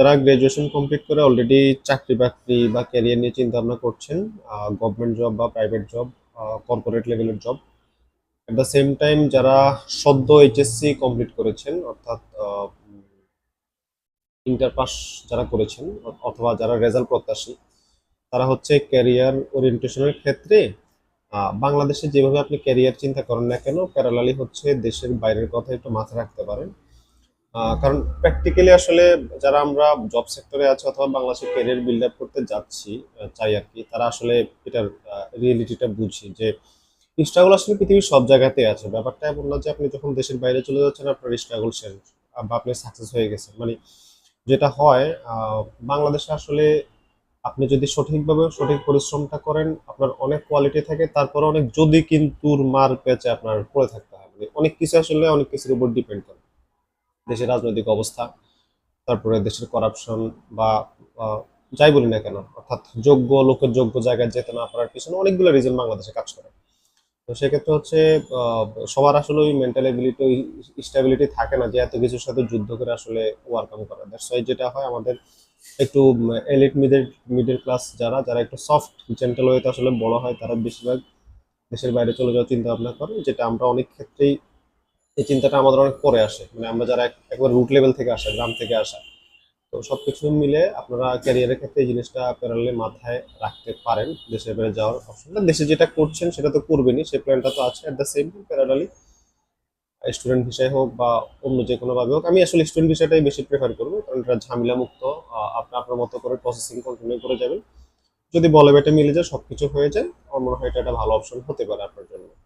যারা graduation complete করে already চাকরি বাকরি বা ক্যারিয়ার নিয়ে চিন্তা ভাবনা করছেন, গভর্নমেন্ট জব বা প্রাইভেট জব, কর্পোরেট লেভেলের job, at the same time যারা সদ্য এইচএসসি কমপ্লিট করেছেন, অর্থাৎ ইন্টার পাস যারা করেছেন অথবা যারা রেজাল্ট প্রত্যাশী, তারা হচ্ছে ক্যারিয়ার ওরিয়েন্টেশনের ক্ষেত্রে বাংলাদেশে যেভাবে আপনি ক্যারিয়ার চিন্তা করেন না কেন, প্যারালালি হচ্ছে দেশের বাইরের কথা একটু মাথায় রাখতে পারেন। কারণ প্র্যাকটিক্যালি আসলে যারা আমরা জব সেক্টরে আছি অথবা বাংলাদেশে ক্যারিয়ার বিল্ড আপ করতে যাচ্ছি, চাই আর কি, তারা আসলে এটার রিয়েলিটিটা বুঝি যে স্ট্রাগল আসলে পৃথিবীর সব জায়গাতেই আছে। ব্যাপারটা এমন না যে আপনি যখন দেশের বাইরে চলে যাচ্ছেন আপনার স্ট্রাগল শেষ বা আপনি সাকসেস হয়ে গেছেন। মানে যেটা হয়, বাংলাদেশে আসলে আপনি যদি সঠিকভাবে সঠিক পরিশ্রমটা করেন, আপনার অনেক কোয়ালিটি থাকে, তারপরে অনেক যদি কিন্তুর মার পেঁচে আপনার পড়ে থাকতে হয়। মানে অনেক কিছু আসলে অনেক কিছুর উপর ডিপেন্ড করে, দেশের রাজনৈতিক অবস্থা, তারপরে দেশের করাপশন বা আহ, যাই বলি না কেন, অর্থাৎ যোগ্য লোকের যোগ্য জায়গায় যেতে না পারার পিছনে অনেকগুলো রিজন বাংলাদেশে কাজ করে। তো সেক্ষেত্রে হচ্ছে আহ, সবার আসলে ওই মেন্টাল এবিলিটি, ওই স্টেবিলিটি থাকে না যে এত কিছুর সাথে যুদ্ধ করে আসলে ওভারকাম করা। দ্যাটস ওয়াই যেটা হয়, আমাদের একটু এলিট মিডল মিডল ক্লাস যারা যারা একটু সফট জেন্টাল ওয়েতে আসলে বড় হয়, তারা বেশিরভাগ দেশের বাইরে চলে যাওয়ার চিন্তা ভাবনা করে, যেটা আমরা অনেক ক্ষেত্রেই এই চিন্তাটা আমাদের অনেক পরে আসে। মানে আমরা যারা একবার রুট লেভেল থেকে আসা, গ্রাম থেকে আসা, তো সবকিছু মিলে আপনারা ক্যারিয়ারের ক্ষেত্রে এই জিনিসটা প্যারালালি মাথায় রাখতে পারেন। দেশের বাইরে যাওয়ার অপশনটা, দেশে যেটা করছেন সেটা তো করবেনই, সেই প্ল্যানটা তো আছে। At the same time parallelly student ভিসায় হোক বা অন্য যে কোনো ভাবে হোক, আমি আসলে স্টুডেন্ট ভিসাটাই বেশি প্রেফার করবো, কারণ এটা ঝামেলা মুক্ত। আপনি আপনার মতো করে প্রসেসিং কন্টিনিউ করে যাবেন। যদি বলে বেটে মিলে যায়, সবকিছু হয়ে যায়, আমার মনে হয় এটা একটা ভালো অপশন হতে পারে আপনার জন্য।